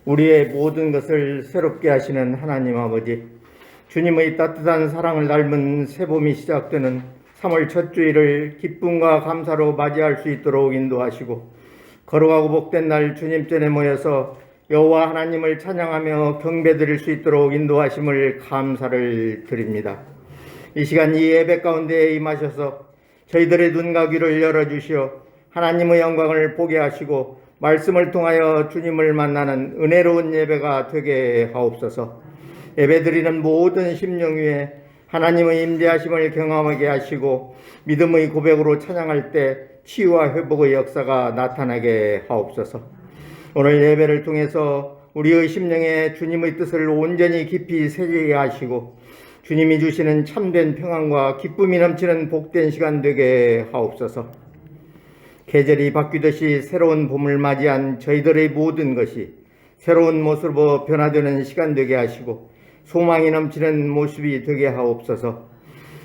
우리의 모든 것을 새롭게 하시는 하나님 아버지, 주님의 따뜻한 사랑을 닮은 새봄이 시작되는 3월 첫 주일을 기쁨과 감사로 맞이할 수 있도록 인도하시고, 거룩하고 복된 날 주님 전에 모여서 여호와 하나님을 찬양하며 경배드릴 수 있도록 인도하심을 감사를 드립니다. 이 시간 이 예배 가운데 임하셔서 저희들의 눈과 귀를 열어주시어 하나님의 영광을 보게 하시고 말씀을 통하여 주님을 만나는 은혜로운 예배가 되게 하옵소서. 예배드리는 모든 심령 위에 하나님의 임재하심을 경험하게 하시고 믿음의 고백으로 찬양할 때 치유와 회복의 역사가 나타나게 하옵소서. 오늘 예배를 통해서 우리의 심령에 주님의 뜻을 온전히 깊이 새기게 하시고 주님이 주시는 참된 평안과 기쁨이 넘치는 복된 시간 되게 하옵소서. 계절이 바뀌듯이 새로운 봄을 맞이한 저희들의 모든 것이 새로운 모습으로 변화되는 시간 되게 하시고 소망이 넘치는 모습이 되게 하옵소서.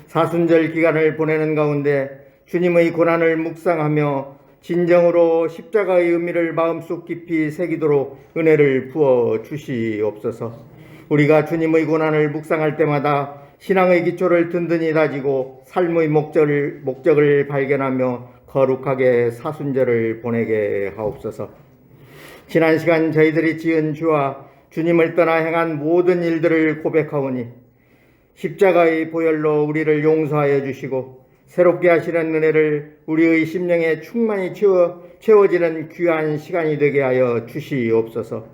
사순절 기간을 보내는 가운데 주님의 고난을 묵상하며 진정으로 십자가의 의미를 마음속 깊이 새기도록 은혜를 부어 주시옵소서. 우리가 주님의 고난을 묵상할 때마다 신앙의 기초를 든든히 다지고 삶의 목적을 발견하며 거룩하게 사순절을 보내게 하옵소서. 지난 시간 저희들이 지은 죄와 주님을 떠나 행한 모든 일들을 고백하오니 십자가의 보혈로 우리를 용서하여 주시고 새롭게 하시는 은혜를 우리의 심령에 충만히 채워지는 귀한 시간이 되게 하여 주시옵소서.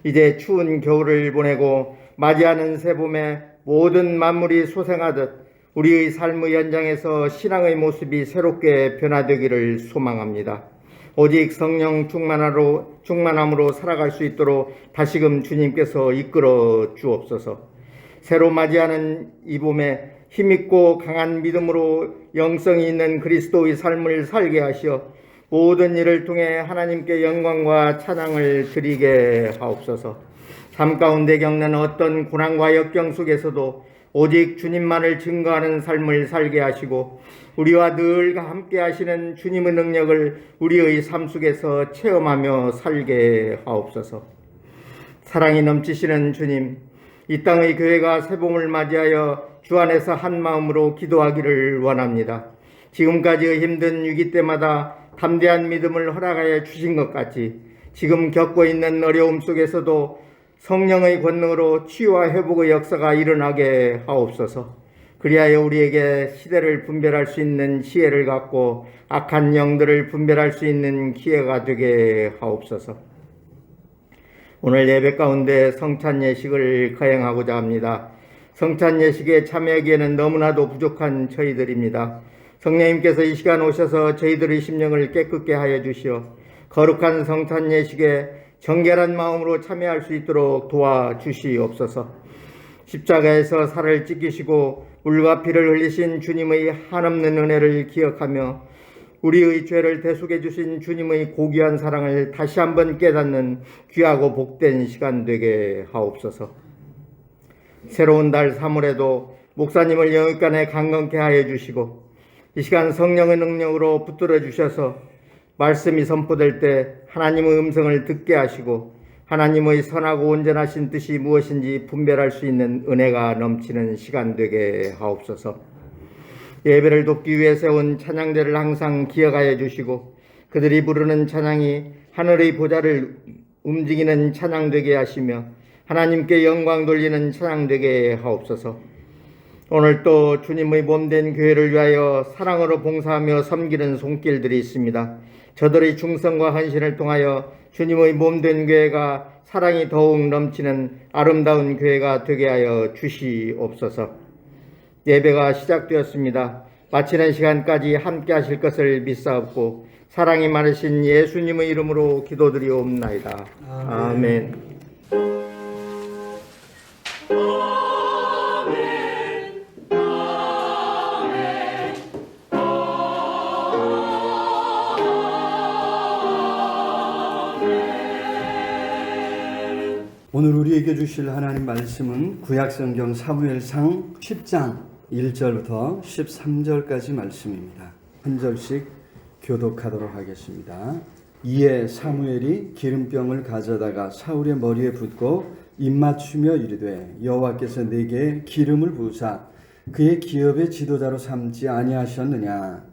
이제 추운 겨울을 보내고 맞이하는 새봄에 모든 만물이 소생하듯 우리의 삶의 연장에서 신앙의 모습이 새롭게 변화되기를 소망합니다. 오직 성령 충만함으로 살아갈 수 있도록 다시금 주님께서 이끌어 주옵소서. 새로 맞이하는 이 봄에 힘있고 강한 믿음으로 영성이 있는 그리스도의 삶을 살게 하시어 모든 일을 통해 하나님께 영광과 찬양을 드리게 하옵소서. 삶 가운데 겪는 어떤 고난과 역경 속에서도 오직 주님만을 증거하는 삶을 살게 하시고 우리와 늘 함께 하시는 주님의 능력을 우리의 삶 속에서 체험하며 살게 하옵소서. 사랑이 넘치시는 주님, 이 땅의 교회가 새봄을 맞이하여 주 안에서 한 마음으로 기도하기를 원합니다. 지금까지의 힘든 위기 때마다 담대한 믿음을 허락하여 주신 것 같이 지금 겪고 있는 어려움 속에서도 성령의 권능으로 치유와 회복의 역사가 일어나게 하옵소서. 그리하여 우리에게 시대를 분별할 수 있는 지혜를 갖고 악한 영들을 분별할 수 있는 기회가 되게 하옵소서. 오늘 예배 가운데 성찬 예식을 거행하고자 합니다. 성찬 예식에 참여하기에는 너무나도 부족한 저희들입니다. 성령님께서 이 시간 오셔서 저희들의 심령을 깨끗게 하여 주시어 거룩한 성찬 예식에 정결한 마음으로 참여할 수 있도록 도와주시옵소서. 십자가에서 살을 찢기시고 물과 피를 흘리신 주님의 한없는 은혜를 기억하며 우리의 죄를 대속해 주신 주님의 고귀한 사랑을 다시 한번 깨닫는 귀하고 복된 시간 되게 하옵소서. 새로운 달 3월에도 목사님을 영육간에 강건케 하여 주시고 이 시간 성령의 능력으로 붙들어 주셔서 말씀이 선포될 때 하나님의 음성을 듣게 하시고 하나님의 선하고 온전하신 뜻이 무엇인지 분별할 수 있는 은혜가 넘치는 시간 되게 하옵소서. 예배를 돕기 위해 세운 찬양대를 항상 기억하여 주시고 그들이 부르는 찬양이 하늘의 보좌를 움직이는 찬양 되게 하시며 하나님께 영광 돌리는 찬양 되게 하옵소서. 오늘 또 주님의 몸된 교회를 위하여 사랑으로 봉사하며 섬기는 손길들이 있습니다. 저들의 충성과 헌신을 통하여 주님의 몸된 교회가 사랑이 더욱 넘치는 아름다운 교회가 되게 하여 주시옵소서. 예배가 시작되었습니다. 마치는 시간까지 함께 하실 것을 믿사옵고 사랑이 많으신 예수님의 이름으로 기도드리옵나이다. 아멘. 오늘 우리에게 주실 하나님 말씀은 구약성경 사무엘상 10장 1절부터 13절까지 말씀입니다. 한 절씩 교독하도록 하겠습니다. 이에 사무엘이 기름병을 가져다가 사울의 머리에 붓고 입맞추며 이르되 여호와께서 내게 기름을 부으사 그의 기업의 지도자로 삼지 아니하셨느냐.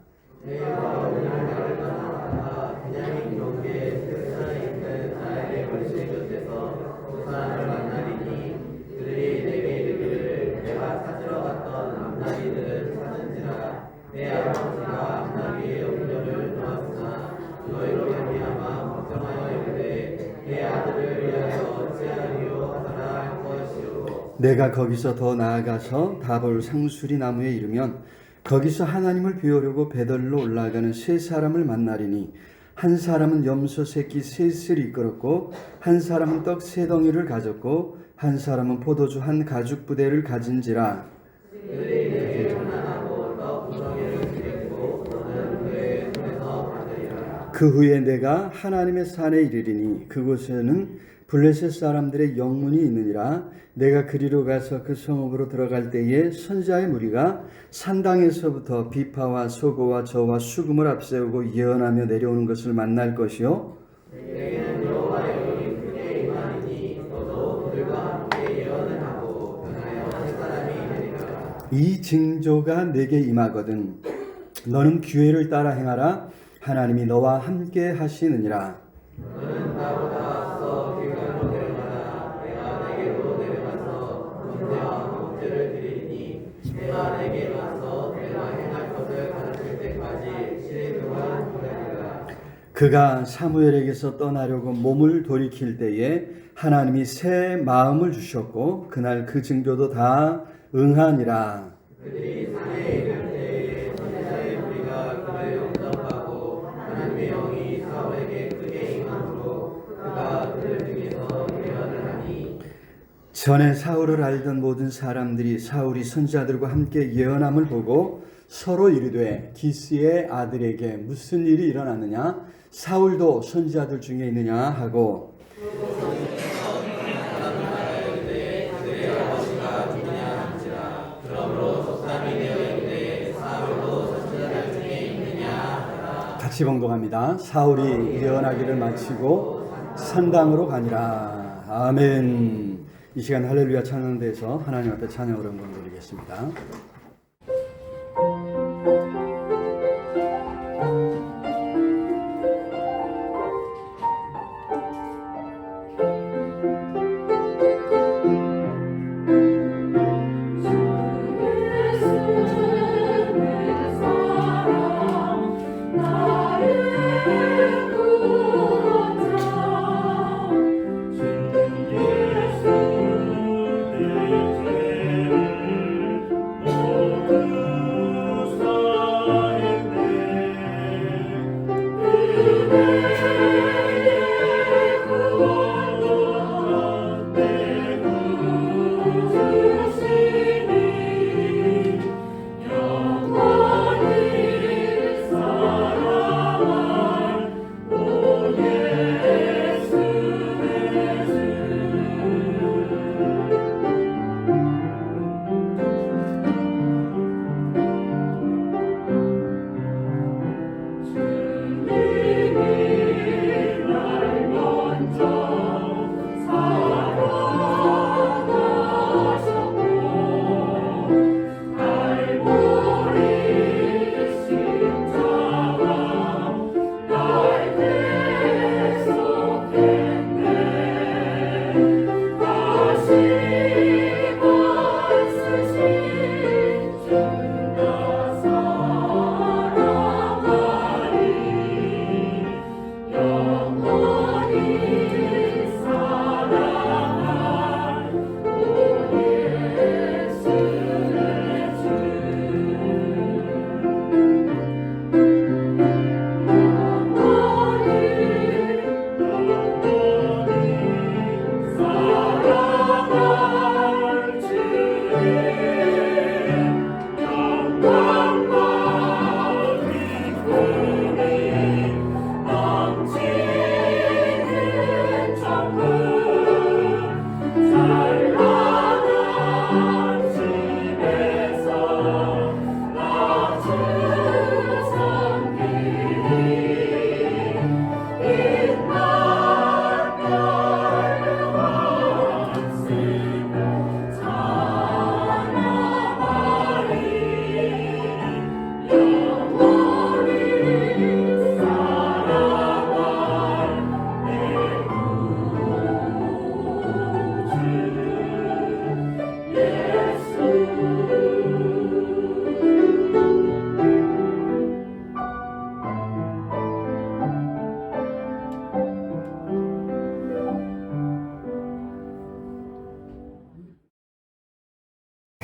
내가 거기서 더 나아가서 다볼 상수리 나무에 이르면 거기서 하나님을 배우려고 베들로 올라가는 세 사람을 만나리니 한 사람은 염소 새끼 셋을 이끌었고 한 사람은 떡 세 덩이를 가졌고 한 사람은 포도주 한 가죽 부대를 가진지라. 그 후에 내가 하나님의 산에 이르리니 그곳에는 블레셋 사람들의 영문이 있느니라. 내가 그리로 가서 그 성읍으로 들어갈 때에 선지자의 무리가 산당에서부터 비파와 소고와 저와 수금을 앞세우고 예언하며 내려오는 것을 만날 것이요. 이 징조가 내게 임하거든 너는 기회를 따라 행하라. 하나님이 너와 함께 하시느니라. 그가 사무엘에게서 떠나려고 몸을 돌이킬 때에 하나님이 새 마음을 주셨고 그날 그 징조도 다 응하니라. 그들이 산에 이를 때에 선지자의 무리가 그를 영접하고 하나님의 영이 사울에게 크게 임함으로 그가 그들 중에서 예언을 하니 전에 사울을 알던 모든 사람들이 사울이 선지자들과 함께 예언함을 보고 서로 이르되 기스의 아들에게 무슨 일이 일어났느냐 사울도 선지자들 중에 있느냐 하고 같이 봉독합니다. 사울이 예언하기를 마치고 산당으로 가니라. 아멘. 이 시간 할렐루야 찬양대에서 하나님 앞에 찬양으로 영광 드리겠습니다.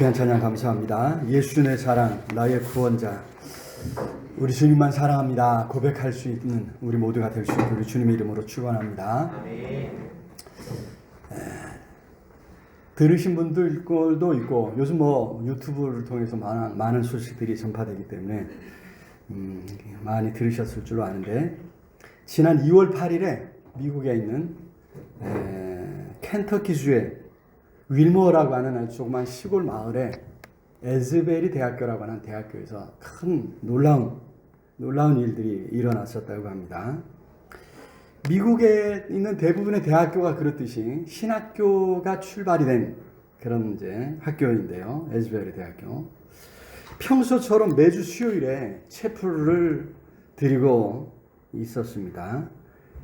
귀한 찬양 감사합니다. 예수 내 사랑, 나의 구원자. 우리 주님만 사랑합니다. 고백할 수 있는 우리 모두가 될 수 있도록 우리 주님의 이름으로 축원합니다. 들으신 분들도 있고 요즘 뭐 유튜브를 통해서 많은 소식들이 전파되기 때문에 많이 들으셨을 줄로 아는데 지난 2월 8일에 미국에 있는 켄터키주의 윌머라고 하는 아주 조그만 시골 마을에 에즈베리 대학교라고 하는 대학교에서 큰 놀라운 일들이 일어났었다고 합니다. 미국에 있는 대부분의 대학교가 그렇듯이 신학교가 출발이 된 그런 이제 학교인데요. 에즈베리 대학교. 평소처럼 매주 수요일에 채플을 드리고 있었습니다.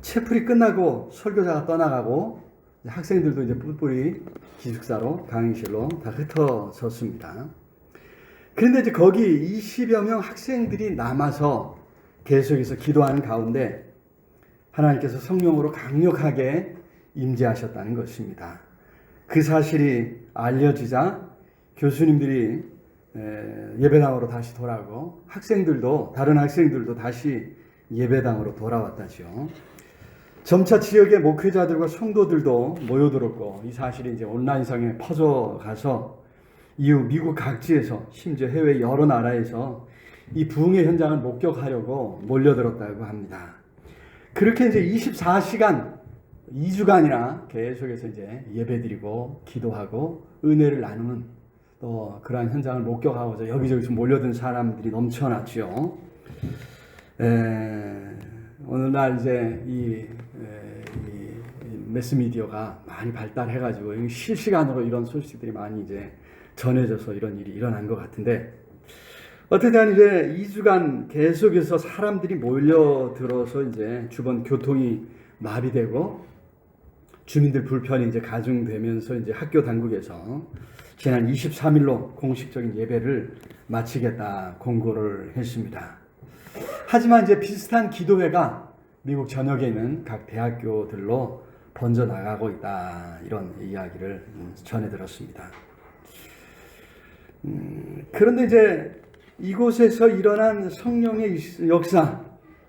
채플이 끝나고 설교자가 떠나가고 학생들도 이제 뿔뿔이 기숙사로 강의실로 다 흩어졌습니다. 그런데 이제 거기 20여 명 학생들이 남아서 계속해서 기도하는 가운데 하나님께서 성령으로 강력하게 임재하셨다는 것입니다. 그 사실이 알려지자 교수님들이 예배당으로 다시 돌아오고 다른 학생들도 다시 예배당으로 돌아왔다죠. 점차 지역의 목회자들과 성도들도 모여들었고 이 사실이 이제 온라인상에 퍼져가서 이후 미국 각지에서 심지어 해외 여러 나라에서 이 부흥의 현장을 목격하려고 몰려들었다고 합니다. 그렇게 이제 24시간 2주간이나 계속해서 이제 예배드리고 기도하고 은혜를 나누는 또 그러한 현장을 목격하고서 여기저기서 몰려든 사람들이 넘쳐났죠. 오늘날 이제 이 매스미디어가 많이 발달해가지고 실시간으로 이런 소식들이 많이 이제 전해져서 이런 일이 일어난 것 같은데 어쨌든 이제 2주간 계속해서 사람들이 몰려들어서 이제 주변 교통이 마비되고 주민들 불편이 이제 가중되면서 이제 학교 당국에서 지난 23일로 공식적인 예배를 마치겠다 공고를 했습니다. 하지만 이제 비슷한 기도회가 미국 전역에 있는 각 대학교들로 번져 나가고 있다 이런 이야기를 전해 들었습니다. 그런데 이제 이곳에서 일어난 성령의 역사,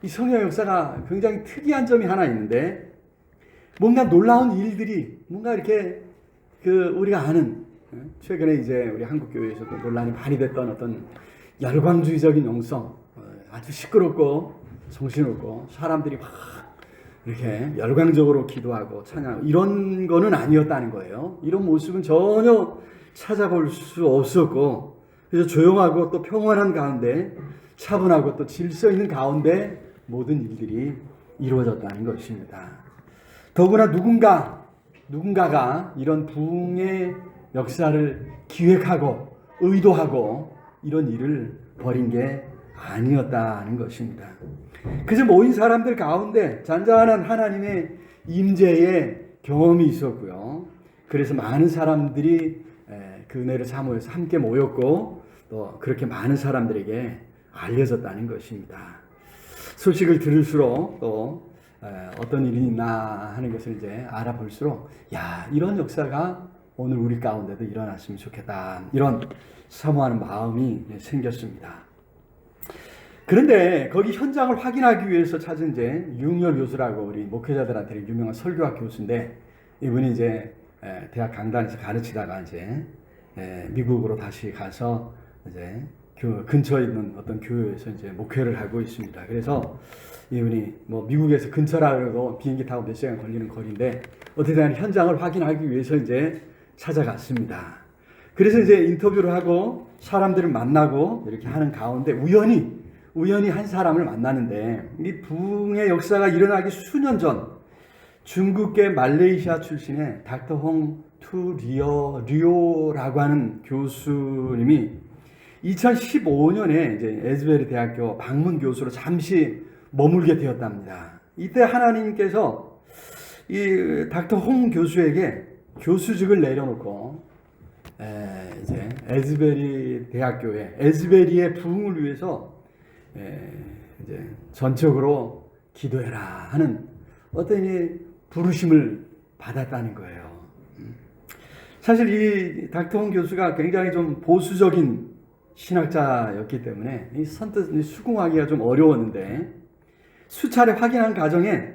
이 성령의 역사가 굉장히 특이한 점이 하나 있는데 뭔가 놀라운 일들이 뭔가 이렇게 우리가 아는 최근에 이제 우리 한국 교회에서도 논란이 많이 됐던 어떤 열광주의적인 영성, 아주 시끄럽고 정신없고 사람들이 막 이렇게 열광적으로 기도하고 찬양 이런 거는 아니었다는 거예요. 이런 모습은 전혀 찾아볼 수 없었고 그래서 조용하고 또 평온한 가운데 차분하고 또 질서 있는 가운데 모든 일들이 이루어졌다는 것입니다. 더구나 누군가가 이런 부흥의 역사를 기획하고 의도하고 이런 일을 벌인 게 아니었다는 것입니다. 그저 모인 사람들 가운데 잔잔한 하나님의 임재의 경험이 있었고요. 그래서 많은 사람들이 그 은혜를 사모해서 함께 모였고 또 그렇게 많은 사람들에게 알려졌다는 것입니다. 소식을 들을수록 또 어떤 일이 있나 하는 것을 이제 알아볼수록 이런 역사가 오늘 우리 가운데도 일어났으면 좋겠다 이런 사모하는 마음이 생겼습니다. 그런데 거기 현장을 확인하기 위해서 찾은 이제 윤열 교수라고 우리 목회자들한테 유명한 설교학 교수인데 이분이 이제 대학 강단에서 가르치다가 이제 미국으로 다시 가서 이제 근처에 있는 어떤 교회에서 이제 목회를 하고 있습니다. 그래서 이분이 뭐 미국에서 근처라고 비행기 타고 몇 시간 걸리는 거리인데 어떻게든 현장을 확인하기 위해서 이제 찾아갔습니다. 그래서 이제 인터뷰를 하고 사람들을 만나고 이렇게 하는 가운데 우연히 한 사람을 만나는데 이 부흥의 역사가 일어나기 수년 전 중국계 말레이시아 출신의 닥터 홍 투 리오라고 하는 교수님이 2015년에 이제 에즈베리 대학교 방문 교수로 잠시 머물게 되었답니다. 이때 하나님께서 이 닥터 홍 교수에게 교수직을 내려놓고 이제 에즈베리 대학교의 에즈베리의 부흥을 위해서 이제 전적으로 기도해라 하는 어떤 이 부르심을 받았다는 거예요. 사실 이 닥터홍 교수가 굉장히 좀 보수적인 신학자였기 때문에 이 선뜻 수긍하기가 좀 어려웠는데 수차례 확인한 가정에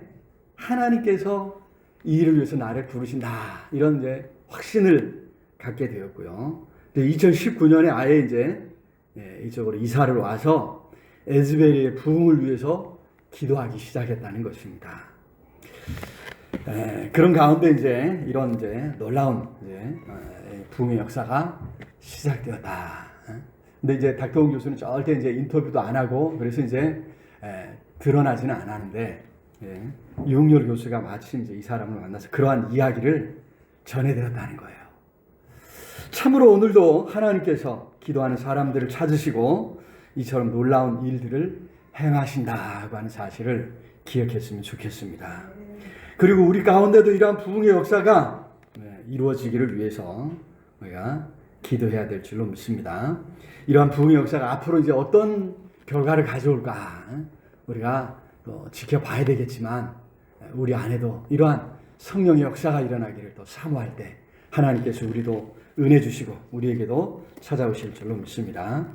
하나님께서 이 일을 위해서 나를 부르신다 이런 이제 확신을 갖게 되었고요. 2019년에 아예 이제 이쪽으로 이사를 와서 에즈베리의 부흥을 위해서 기도하기 시작했다는 것입니다. 그런 가운데 이제 이런 이제 놀라운 이제 부흥의 역사가 시작되었다. 근데 이제 닥터홍 교수는 절대 이제 인터뷰도 안 하고 그래서 이제 드러나지는 않았는데 유흥열 교수가 마침 이제 이 사람을 만나서 그러한 이야기를 전해드렸다는 거예요. 참으로 오늘도 하나님께서 기도하는 사람들을 찾으시고 이처럼 놀라운 일들을 행하신다고 하는 사실을 기억했으면 좋겠습니다. 그리고 우리 가운데도 이러한 부흥의 역사가 이루어지기를 위해서 우리가 기도해야 될 줄로 믿습니다. 이러한 부흥의 역사가 앞으로 이제 어떤 결과를 가져올까 우리가 지켜봐야 되겠지만 우리 안에도 이러한 성령의 역사가 일어나기를 또 사모할 때 하나님께서 우리도 은혜 주시고 우리에게도 찾아오실 줄로 믿습니다.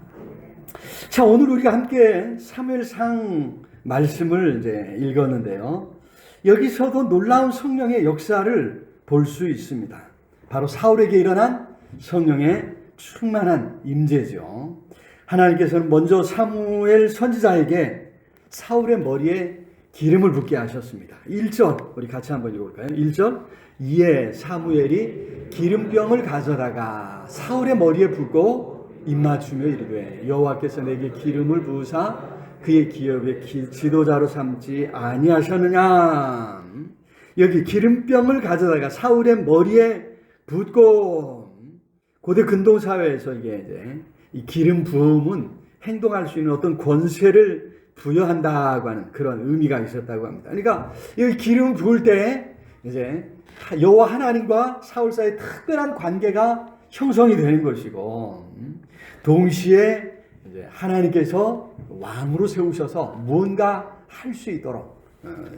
자, 오늘 우리가 함께 사무엘상 말씀을 이제 읽었는데요. 여기서도 놀라운 성령의 역사를 볼 수 있습니다. 바로 사울에게 일어난 성령의 충만한 임재죠. 하나님께서는 먼저 사무엘 선지자에게 사울의 머리에 기름을 붓게 하셨습니다. 1절 우리 같이 한번 읽어볼까요? 1절 이에 사무엘이 기름병을 가져다가 사울의 머리에 붓고 입맞추며 이르되 여호와께서 내게 기름을 부으사 그의 기업의 지도자로 삼지 아니하셨느냐. 여기 기름병을 가져다가 사울의 머리에 붓고 고대 근동 사회에서 이게 이제 이 기름 부음은 행동할 수 있는 어떤 권세를 부여한다고 하는 그런 의미가 있었다고 합니다. 그러니까 이 기름 부을 때 이제 여호와 하나님과 사울 사이에 특별한 관계가 형성이 되는 것이고 동시에 이제 하나님께서 왕으로 세우셔서 무언가 할 수 있도록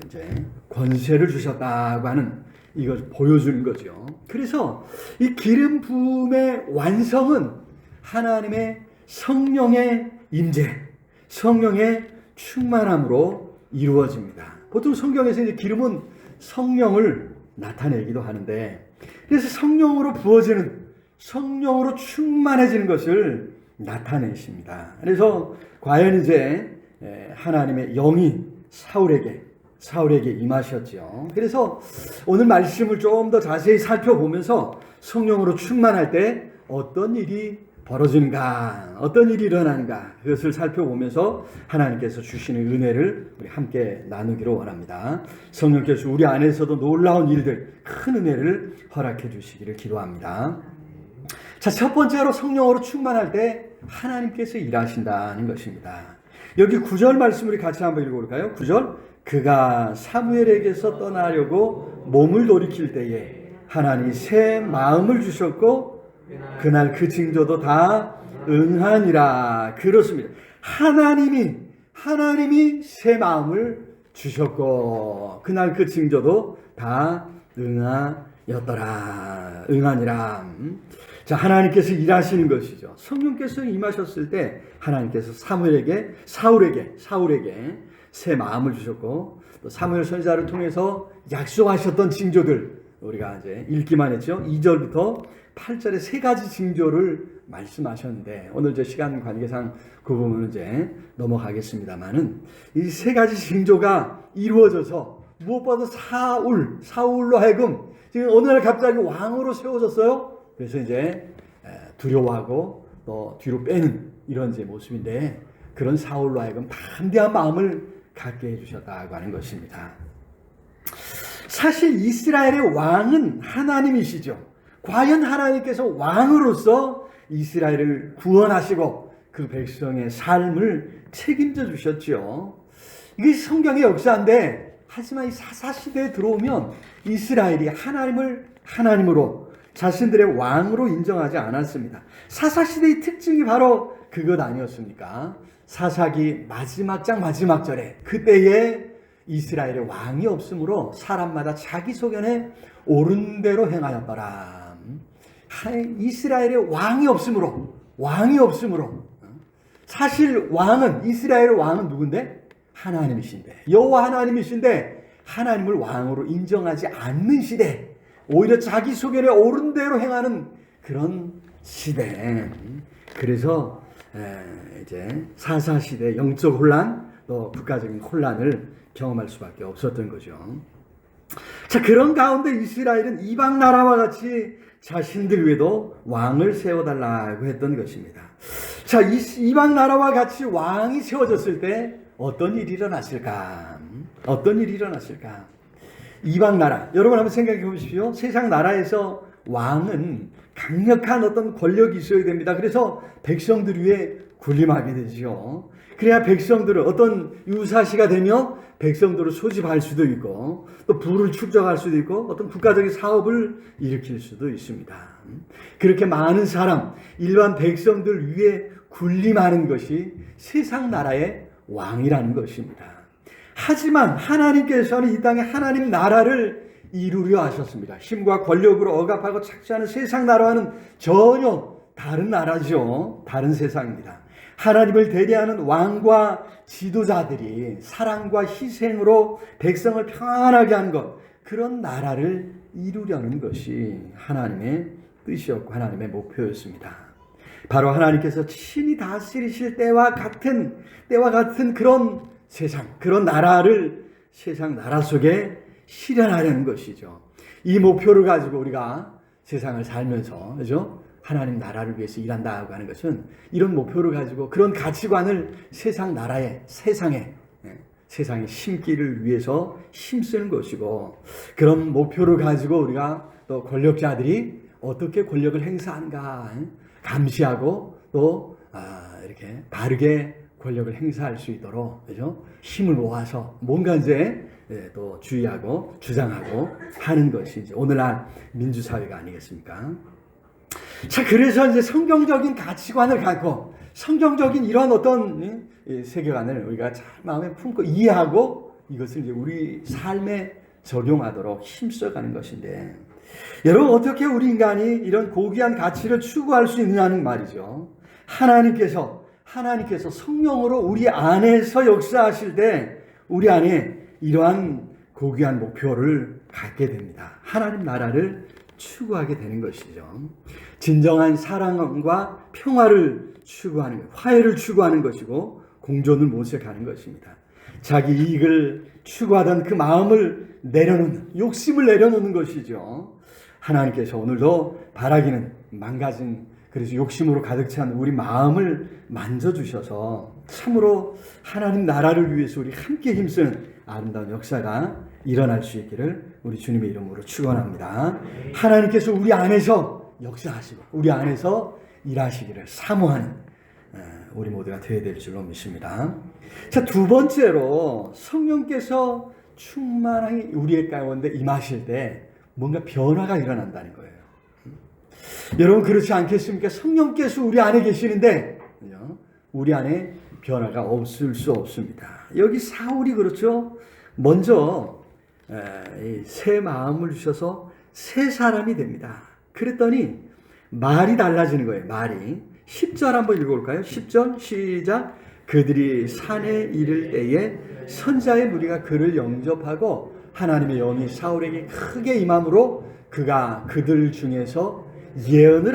이제 권세를 주셨다고 하는 이걸 보여주는 거죠. 그래서 이 기름 부음의 완성은 하나님의 성령의 임재, 성령의 충만함으로 이루어집니다. 보통 성경에서 이제 기름은 성령을 나타내기도 하는데, 그래서 성령으로 부어지는, 성령으로 충만해지는 것을 나타내십니다. 그래서 과연 이제 하나님의 영이 사울에게 임하셨죠. 그래서 오늘 말씀을 좀 더 자세히 살펴보면서 성령으로 충만할 때 어떤 일이 벌어지는가, 어떤 일이 일어나는가, 그것을 살펴보면서 하나님께서 주시는 은혜를 우리 함께 나누기로 원합니다. 성령께서 우리 안에서도 놀라운 일들, 큰 은혜를 허락해 주시기를 기도합니다. 자, 첫 번째로 성령으로 충만할 때 하나님께서 일하신다는 것입니다. 여기 9절 말씀 우리 같이 한번 읽어볼까요? 9절 그가 사무엘에게서 떠나려고 몸을 돌이킬 때에 하나님이 새 마음을 주셨고 그날 그 징조도 다 응하니라. 그렇습니다. 하나님이 새 마음을 주셨고 그날 그 징조도 다 응하였더라. 응하니라. 자, 하나님께서 일하시는 것이죠. 성령께서 임하셨을 때 하나님께서 사울에게 새 마음을 주셨고 또 사무엘 선지자를 통해서 약속하셨던 징조들 우리가 이제 읽기만 했죠. 2절부터 8절에 세 가지 징조를 말씀하셨는데 오늘 제 시간 관계상 그 부분은 이제 넘어가겠습니다만은 이 세 가지 징조가 이루어져서 무엇보다 사울로 하여금 지금 어느 날 갑자기 왕으로 세워졌어요. 그래서 이제 두려워하고 또 뒤로 빼는 이런 이제 모습인데 그런 사울로 하여금 담대한 마음을 갖게 해주셨다고 하는 것입니다. 사실 이스라엘의 왕은 하나님이시죠. 과연 하나님께서 왕으로서 이스라엘을 구원하시고 그 백성의 삶을 책임져 주셨죠. 이게 성경의 역사인데 하지만 이 사사시대에 들어오면 이스라엘이 하나님을 하나님으로 자신들의 왕으로 인정하지 않았습니다. 사사시대의 특징이 바로 그것 아니었습니까? 사사기 마지막 장 마지막 절에 그때에 이스라엘의 왕이 없으므로 사람마다 자기 소견에 옳은 대로 행하였더라. 이스라엘에 왕이 없으므로 사실 왕은 이스라엘의 왕은 누군데? 하나님이신데 여호와 하나님이신데 하나님을 왕으로 인정하지 않는 시대, 오히려 자기 소견에 옳은 대로 행하는 그런 시대. 그래서 이제 사사시대 영적 혼란, 또 국가적인 혼란을 경험할 수밖에 없었던 거죠. 자, 그런 가운데 이스라엘은 이방 나라와 같이 자신들 위에도 왕을 세워달라고 했던 것입니다. 자, 이방 나라와 같이 왕이 세워졌을 때 어떤 일이 일어났을까? 이방 나라, 여러분 한번 생각해 보십시오. 세상 나라에서 왕은 강력한 어떤 권력이 있어야 됩니다. 그래서 백성들 위에 군림하게 되죠. 그래야 백성들을 어떤 유사시가 되면 백성들을 소집할 수도 있고 또 부를 축적할 수도 있고 어떤 국가적인 사업을 일으킬 수도 있습니다. 그렇게 많은 사람, 일반 백성들 위에 군림하는 것이 세상 나라의 왕이라는 것입니다. 하지만 하나님께서는 이 땅에 하나님 나라를 이루려 하셨습니다. 힘과 권력으로 억압하고 착취하는 세상 나라와는 전혀 다른 나라죠. 다른 세상입니다. 하나님을 대리하는 왕과 지도자들이 사랑과 희생으로 백성을 평안하게 하는 것, 그런 나라를 이루려는 것이 하나님의 뜻이었고 하나님의 목표였습니다. 바로 하나님께서 친히 다스리실 때와 같은 그런 세상, 그런 나라를 세상 나라 속에 실현하려는 것이죠. 이 목표를 가지고 우리가 세상을 살면서, 그죠? 하나님 나라를 위해서 일한다고 하는 것은 이런 목표를 가지고 그런 가치관을 세상 나라에, 세상에 심기를 위해서 힘쓰는 것이고, 그런 목표를 가지고 우리가 또 권력자들이 어떻게 권력을 행사하는가 감시하고 또 이렇게 바르게 권력을 행사할 수 있도록, 그죠? 힘을 모아서 뭔가 이제 또 주의하고 주장하고 하는 것이 이제 오늘날 민주사회가 아니겠습니까? 자, 그래서 이제 성경적인 가치관을 갖고 성경적인 이런 어떤 세계관을 우리가 잘 마음에 품고 이해하고 이것을 이제 우리 삶에 적용하도록 힘써가는 것인데, 여러분 어떻게 우리 인간이 이런 고귀한 가치를 추구할 수 있느냐는 말이죠. 하나님께서 성령으로 우리 안에서 역사하실 때 우리 안에 이러한 고귀한 목표를 갖게 됩니다. 하나님 나라를 추구하게 되는 것이죠. 진정한 사랑과 평화를 추구하는 것, 화해를 추구하는 것이고 공존을 모색하는 것입니다. 자기 이익을 추구하던 그 마음을 내려놓는, 욕심을 내려놓는 것이죠. 하나님께서 오늘도 바라기는 망가진, 그래서 욕심으로 가득 찬 우리 마음을 만져주셔서 참으로 하나님 나라를 위해서 우리 함께 힘쓰는 아름다운 역사가 일어날 수 있기를 우리 주님의 이름으로 축원합니다. 하나님께서 우리 안에서 역사하시고 우리 안에서 일하시기를 사모하는 우리 모두가 되어야 될 줄로 믿습니다. 자, 두 번째로 성령께서 충만하게 우리의 가운데 임하실 때 뭔가 변화가 일어난다는 거예요. 여러분 그렇지 않겠습니까? 성령께서 우리 안에 계시는데 우리 안에 변화가 없을 수 없습니다. 여기 사울이 그렇죠. 먼저 새 마음을 주셔서 새 사람이 됩니다. 그랬더니 말이 달라지는 거예요. 말이. 10절 한번 읽어볼까요? 10절 시작. 그들이 산에 이를 때에 선자의 무리가 그를 영접하고 하나님의 영이 사울에게 크게 임함으로 그가 그들 중에서 예언을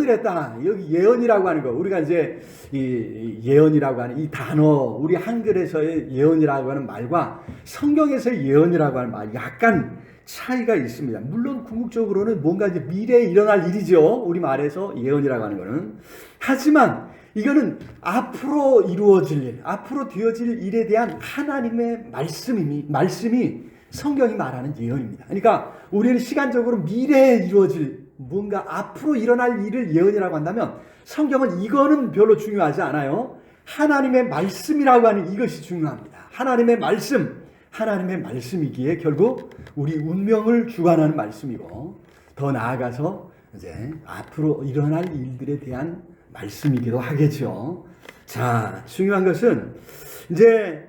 했다. 여기 예언이라고 하는 거, 우리가 이제 이 예언이라고 하는 이 단어, 우리 한글에서의 예언이라고 하는 말과 성경에서의 예언이라고 하는 말 약간 차이가 있습니다. 물론 궁극적으로는 뭔가 이제 미래에 일어날 일이죠. 우리 말에서 예언이라고 하는 거는. 하지만 이거는 앞으로 이루어질 일, 앞으로 되어질 일에 대한 하나님의 말씀이 성경이 말하는 예언입니다. 그러니까 우리는 시간적으로 미래에 이루어질 뭔가 앞으로 일어날 일을 예언이라고 한다면 성경은 이거는 별로 중요하지 않아요. 하나님의 말씀이라고 하는 이것이 중요합니다. 하나님의 말씀이기에 결국 우리 운명을 주관하는 말씀이고 더 나아가서 이제 앞으로 일어날 일들에 대한 말씀이기도 하겠죠. 자, 중요한 것은 이제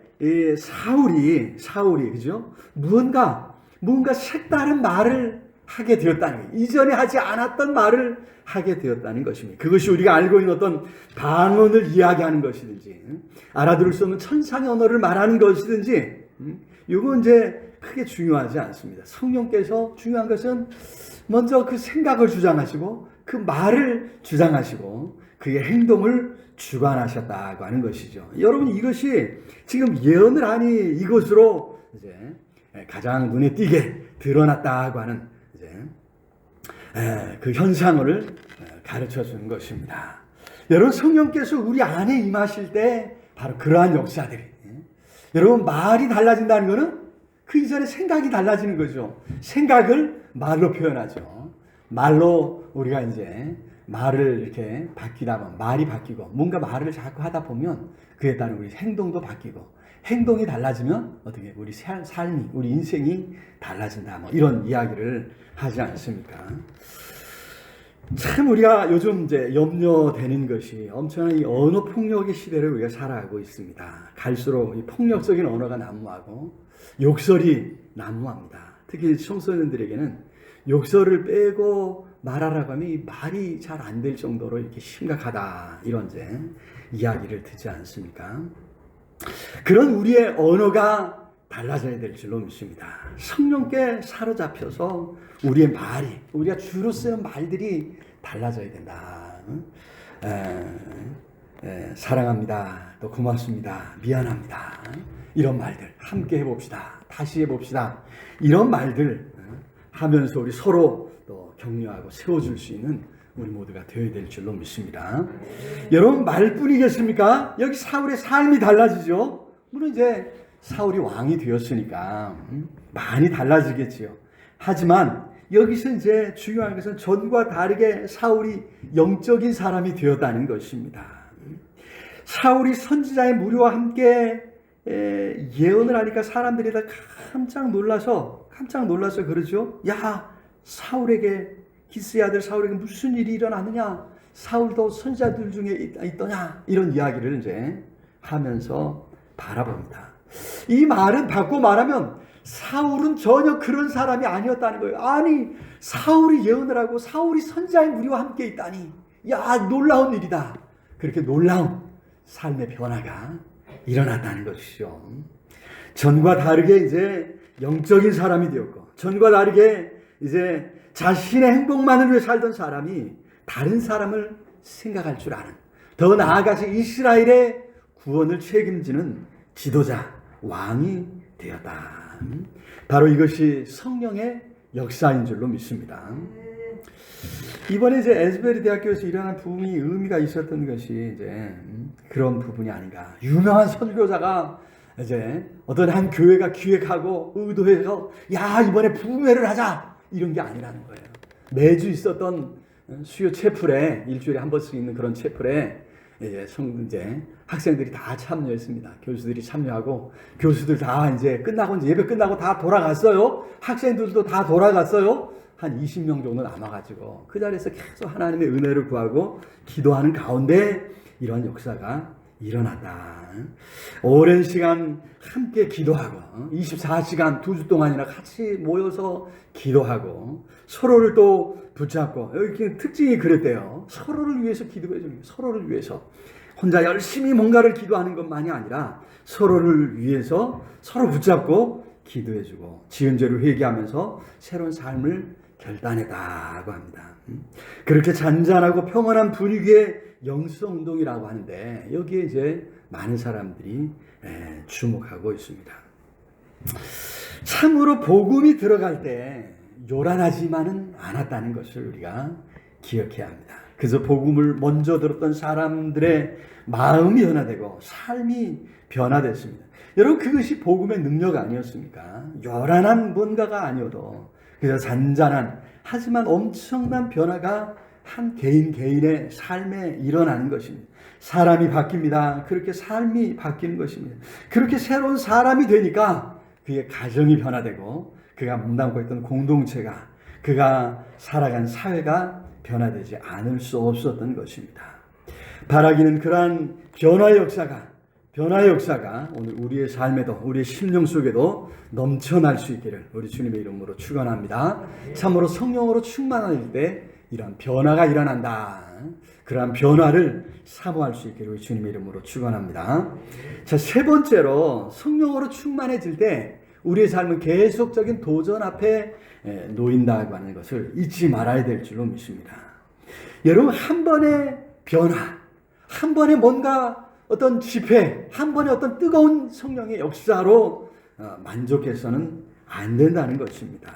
사울이 그죠? 무언가 색다른 말을 하게 되었다는 거예요. 이전에 하지 않았던 말을 하게 되었다는 것입니다. 그것이 우리가 알고 있는 어떤 방언을 이야기하는 것이든지 알아들을 수 없는 천상의 언어를 말하는 것이든지 이건 이제 크게 중요하지 않습니다. 성령께서 중요한 것은 먼저 그 생각을 주장하시고 그 말을 주장하시고 그의 행동을 주관하셨다고 하는 것이죠. 여러분, 이것이 지금 예언을 하니 이것으로 이제 가장 눈에 띄게 드러났다고 하는 이제 그 현상을 가르쳐 주는 것입니다. 여러분, 성령께서 우리 안에 임하실 때 바로 그러한 역사들이, 여러분, 말이 달라진다는 것은 그 이전에 생각이 달라지는 거죠. 생각을 말로 표현하죠. 말로 우리가 이제 말을 이렇게 바뀌다 보면 말이 바뀌고 뭔가 말을 자꾸 하다 보면 그에 따른 우리 행동도 바뀌고 행동이 달라지면 어떻게 우리 삶이 우리 인생이 달라진다 뭐 이런 이야기를 하지 않습니까? 참 우리가 요즘 이제 염려되는 것이 엄청난 이 언어 폭력의 시대를 우리가 살아가고 있습니다. 갈수록 이 폭력적인 언어가 난무하고 욕설이 난무합니다. 특히 청소년들에게는 욕설을 빼고 말하라고 하면 이 말이 잘 안 될 정도로 이렇게 심각하다 이런 이제 이야기를 듣지 않습니까? 그런 우리의 언어가 달라져야 될 줄로 믿습니다. 성령께 사로잡혀서 우리의 말이, 우리가 주로 쓰는 말들이 달라져야 된다. 사랑합니다. 또 고맙습니다. 미안합니다. 이런 말들 함께 해봅시다. 다시 해봅시다. 이런 말들 하면서 우리 서로 또 격려하고 세워줄 수 있는 우리 모두가 되어야 될 줄로 믿습니다. 여러분, 말뿐이겠습니까? 여기 사울의 삶이 달라지죠. 물론 이제 사울이 왕이 되었으니까 많이 달라지겠지요. 하지만 여기서 이제 중요한 것은 전과 다르게 사울이 영적인 사람이 되었다는 것입니다. 사울이 선지자의 무리와 함께 예언을 하니까 사람들이 다 깜짝 놀라서 그러죠. 야, 사울에게, 기스의 아들 사울에게 무슨 일이 일어났느냐? 사울도 선지자들 중에 있더냐? 이런 이야기를 이제 하면서 바라봅니다. 이 말은 바꿔 말하면 사울은 전혀 그런 사람이 아니었다는 거예요. 아니, 사울이 예언을 하고 사울이 선지자의 무리와 함께 있다니, 야, 놀라운 일이다. 그렇게 놀라운 삶의 변화가 일어났다는 것이죠. 전과 다르게 이제 영적인 사람이 되었고, 전과 다르게 이제 자신의 행복만을 위해 살던 사람이 다른 사람을 생각할 줄 아는, 더 나아가서 이스라엘의 구원을 책임지는 지도자, 왕이 되었다. 바로 이것이 성령의 역사인 줄로 믿습니다. 이번에 이제 에스베리 대학교에서 일어난 부흥이 의미가 있었던 것이 이제 그런 부분이 아닌가. 유명한 선교자가 이제 어떤 한 교회가 기획하고 의도해서 야, 이번에 부흥회를 하자 이런 게 아니라는 거예요. 매주 있었던 수요 채플에 일주일에 한 번씩 있는 그런 채플에 이제 학생들이 다 참여했습니다. 교수들이 참여하고 교수들 다 이제 끝나고 이제 예배 끝나고 다 돌아갔어요. 학생들도 다 돌아갔어요. 한 20명 정도 남아가지고 그 자리에서 계속 하나님의 은혜를 구하고 기도하는 가운데 이런 역사가 일어났다. 오랜 시간 함께 기도하고 24시간 2주 동안이나 같이 모여서 기도하고 서로를 또 붙잡고, 여기 특징이 그랬대요. 서로를 위해서 기도해 줍니다. 서로를 위해서. 혼자 열심히 뭔가를 기도하는 것만이 아니라 서로를 위해서 서로 붙잡고 기도해 주고 지은 죄를 회개하면서 새로운 삶을 결단했다고 합니다. 그렇게 잔잔하고 평온한 분위기의 영성운동이라고 하는데 여기에 이제 많은 사람들이 주목하고 있습니다. 참으로 복음이 들어갈 때 요란하지만은 않았다는 것을 우리가 기억해야 합니다. 그래서 복음을 먼저 들었던 사람들의 마음이 변화되고 삶이 변화됐습니다. 여러분, 그것이 복음의 능력 아니었습니까? 요란한 뭔가가 아니어도 그래서 잔잔한, 하지만 엄청난 변화가 한 개인의 삶에 일어나는 것입니다. 사람이 바뀝니다. 그렇게 삶이 바뀌는 것입니다. 그렇게 새로운 사람이 되니까 그의 가정이 변화되고 그가 몸담고 있던 공동체가, 그가 살아간 사회가 변화되지 않을 수 없었던 것입니다. 바라기는 그러한 변화의 역사가 변화의 역사가 오늘 우리의 삶에도 우리의 심령 속에도 넘쳐날 수 있기를 우리 주님의 이름으로 축원합니다. 참으로 성령으로 충만할 때 이러한 변화가 일어난다. 그러한 변화를 사모할 수 있기를 우리 주님의 이름으로 축원합니다. 자, 세 번째로 성령으로 충만해질 때 우리의 삶은 계속적인 도전 앞에 놓인다고 하는 것을 잊지 말아야 될 줄로 믿습니다. 여러분, 한 번의 변화, 한 번의 뭔가 어떤 집회, 한 번의 어떤 뜨거운 성령의 역사로 만족해서는 안 된다는 것입니다.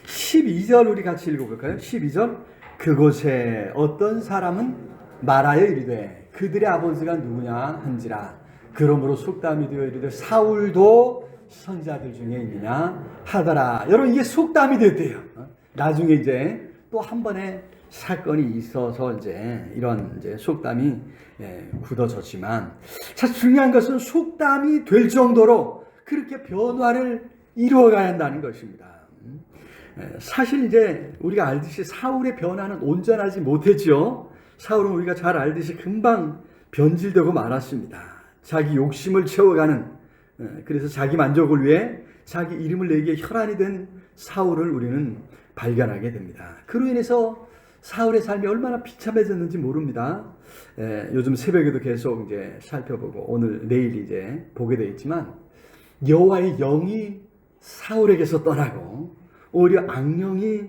12절 우리 같이 읽어볼까요? 12절. 그곳에 어떤 사람은 말하여 이르되 그들의 아버지가 누구냐 한지라. 그러므로 속담이 되어 이르되 사울도 선지자들 중에 있느냐 하더라. 여러분, 이게 속담이 됐대요. 나중에 이제 또 한 번의 사건이 있어서 이제 이런 이제 속담이 굳어졌지만, 자, 중요한 것은 속담이 될 정도로 그렇게 변화를 이루어가야 한다는 것입니다. 사실 이제 우리가 알듯이 사울의 변화는 온전하지 못했죠. 사울은 우리가 잘 알듯이 금방 변질되고 말았습니다. 자기 욕심을 채워가는, 그래서 자기 만족을 위해 자기 이름을 내기에 혈안이 된 사울을 우리는 발견하게 됩니다. 그로 인해서 사울의 삶이 얼마나 비참해졌는지 모릅니다. 요즘 새벽에도 계속 이제 살펴보고 오늘 내일 이제 보게 되어 있지만, 여호와의 영이 사울에게서 떠나고 오히려 악령이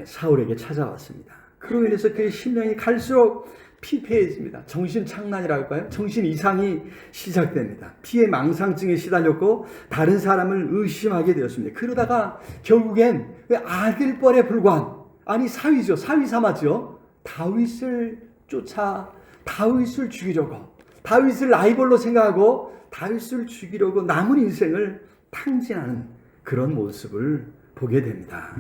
사울에게 찾아왔습니다. 그로 인해서 그의 심령이 갈수록 피폐해집니다. 정신착란이라고 할까요? 정신 이상이 시작됩니다. 피해 망상증에 시달렸고 다른 사람을 의심하게 되었습니다. 그러다가 결국엔 왜 아들뻘에 불과한, 아니 사위죠, 사위 삼았죠, 다윗을 쫓아 다윗을 죽이려고, 다윗을 라이벌로 생각하고 다윗을 죽이려고 남은 인생을 탕진하는 그런 모습을 보게 됩니다.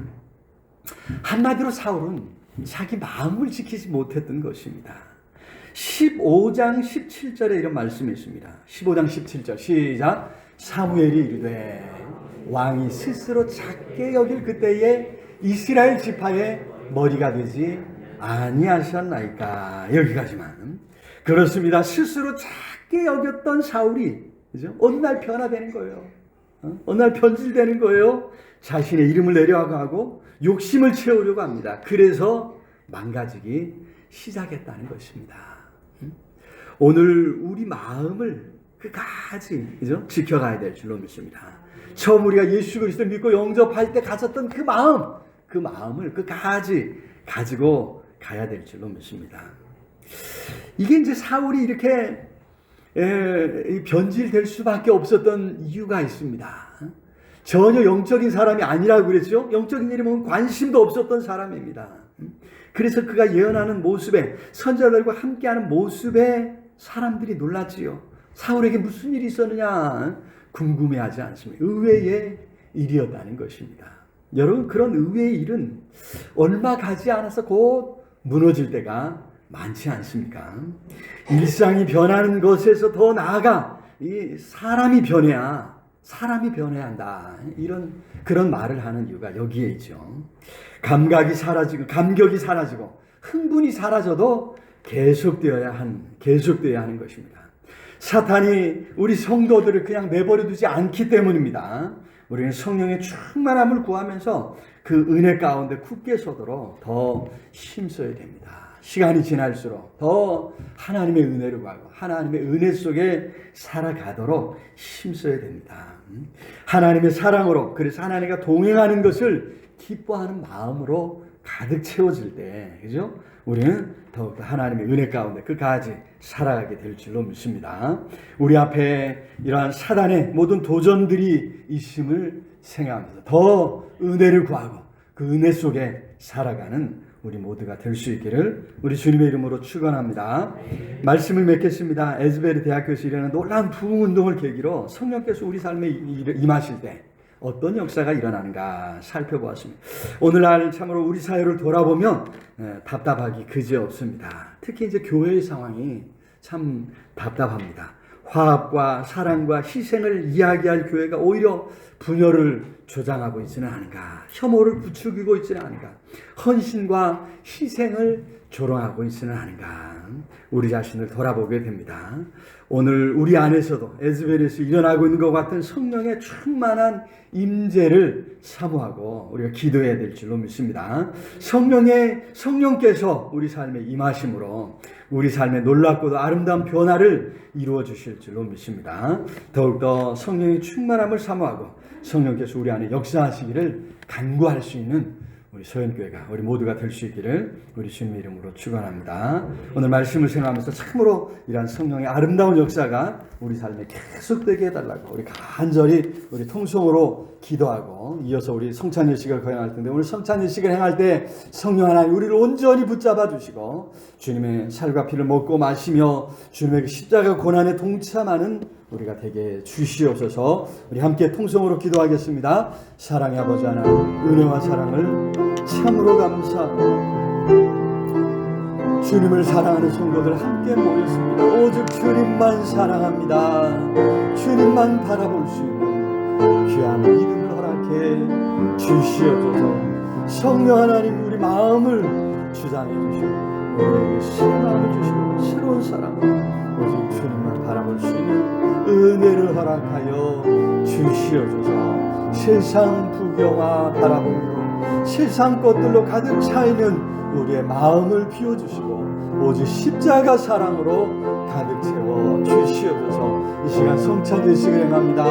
한마디로 사울은 자기 마음을 지키지 못했던 것입니다. 15장 17절에 이런 말씀이 있습니다. 15장 17절 시작. 사무엘이 이르되 왕이 스스로 작게 여길 그때에 이스라엘 지파의 머리가 되지 아니하셨나이까. 여기까지만. 그렇습니다. 스스로 작게 여겼던 사울이, 그죠? 어느 날 변화되는 거예요. 어느 날 변질되는 거예요. 자신의 이름을 내려가고 욕심을 채우려고 합니다. 그래서 망가지기 시작했다는 것입니다. 오늘 우리 마음을 끝까지, 그죠? 지켜가야 될 줄로 믿습니다. 처음 우리가 예수 그리스도를 믿고 영접할 때 가졌던 그 마음을 끝까지 가지고 가야 될 줄로 믿습니다. 이게 이제 사울이 이렇게 변질될 수밖에 없었던 이유가 있습니다. 전혀 영적인 사람이 아니라고 그랬죠. 영적인 일에 보면 관심도 없었던 사람입니다. 그래서 그가 예언하는 모습에, 선지자들과 함께하는 모습에 사람들이 놀랐지요. 사울에게 무슨 일이 있었느냐 궁금해하지 않습니다. 의외의 일이었다는 것입니다. 여러분, 그런 의외의 일은 얼마 가지 않아서 곧 무너질 때가 많지 않습니까? 일상이 변하는 것에서 더 나아가 이 사람이 변해야 한다. 그런 말을 하는 이유가 여기에 있죠. 감격이 사라지고 흥분이 사라져도 계속되어야 하는 것입니다. 사탄이 우리 성도들을 그냥 내버려 두지 않기 때문입니다. 우리는 성령의 충만함을 구하면서 그 은혜 가운데 굳게 서도록 더 힘써야 됩니다. 시간이 지날수록 더 하나님의 은혜를 구하고 하나님의 은혜 속에 살아가도록 힘써야 됩니다. 하나님의 사랑으로, 그래서 하나님과 동행하는 것을 기뻐하는 마음으로 가득 채워질 때, 그죠? 우리는 더욱더 하나님의 은혜 가운데 끝까지 살아가게 될 줄로 믿습니다. 우리 앞에 이러한 사단의 모든 도전들이 있음을 생각하면서 더 은혜를 구하고 그 은혜 속에 살아가는 우리 모두가 될 수 있기를 우리 주님의 이름으로 축원합니다. 말씀을 맺겠습니다. 에즈베르 대학교에서 일어나는 놀라운 부흥운동을 계기로 성령께서 우리 삶에 임하실 때 어떤 역사가 일어나는가 살펴보았습니다. 오늘날 참으로 우리 사회를 돌아보면 답답하기 그지없습니다. 특히 이제 교회의 상황이 참 답답합니다. 화합과 사랑과 희생을 이야기할 교회가 오히려 분열을 조장하고 있지는 않은가? 혐오를 부추기고 있지는 않은가? 헌신과 희생을 조롱하고 있지는 않은가? 우리 자신을 돌아보게 됩니다. 오늘 우리 안에서도 에즈벨에서 일어나고 있는 것 같은 성령의 충만한 임재를 사모하고 우리가 기도해야 될 줄로 믿습니다. 성령께서 우리 삶에 임하심으로 우리 삶의 놀랍고도 아름다운 변화를 이루어 주실 줄로 믿습니다. 더욱더 성령의 충만함을 사모하고 성령께서 우리 안에 역사하시기를 간구할 수 있는 우리 서연교회가 우리 모두가 될 수 있기를 우리 주님의 이름으로 축원합니다. 오늘 말씀을 생각하면서 참으로 이러한 성령의 아름다운 역사가 우리 삶에 계속되게 해달라고 우리 간절히 우리 통성으로 기도하고 이어서 우리 성찬일식을 거행할 텐데 오늘 성찬일식을 행할 때 성령 하나님 우리를 온전히 붙잡아 주시고 주님의 살과 피를 먹고 마시며 주님의 십자가 고난에 동참하는 우리가 되게 주시옵소서. 우리 함께 통성으로 기도하겠습니다. 사랑의 아버지 하나님, 은혜와 사랑을 참으로 감사합니다. 주님을 사랑하는 성도들 함께 모였습니다. 오직 주님만 사랑합니다. 주님만 바라볼 수 있는 귀한 믿음을 허락해 주시옵소서. 성령 하나님 우리 마음을 주장해 주시고 우리에게 새 마음을 주시고 새로운 사랑 오직 주님만 바라볼 수 있는 은혜를 허락하여 주시옵소서. 세상 부경화 바라보며 세상 것들로 가득 차있는 우리의 마음을 비워주시고 오직 십자가 사랑으로 가득 채워 주시옵소서. 이 시간 성찬일식을 행합니다.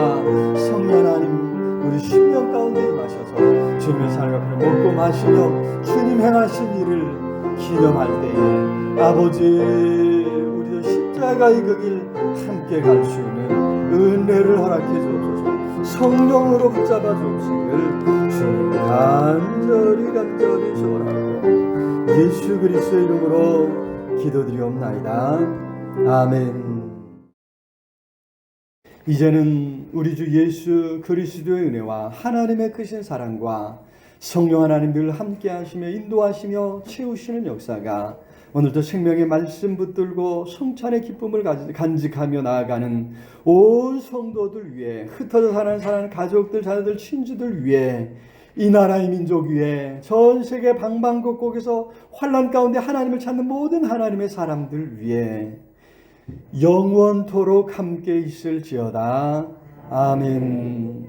성령 하나님 우리 심령 가운데 임하셔서 주님의 살과 피를 먹고 마시며 주님 행하신 일을 기념할 때에 아버지 우리도 십자가의 그 길 함께 갈 수 있는 은혜를 허락해 주옵소서. 성령으로 붙잡아 주옵시기를 주님 간절히 소원하고 예수 그리스도의 이름으로 기도드리옵나이다. 아멘. 이제는 우리 주 예수 그리스도의 은혜와 하나님의 크신 사랑과 성령 하나님 늘 함께 하시며 인도하시며 채우시는 역사가 오늘도 생명의 말씀 붙들고 성찬의 기쁨을 간직하며 나아가는 온 성도들 위해 흩어져 사는 가족들, 자녀들, 친지들 위해 이 나라의 민족 위에 전 세계 방방곡곡에서 환난 가운데 하나님을 찾는 모든 하나님의 사람들 위해 영원토록 함께 있을지어다. 아멘.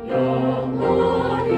영원히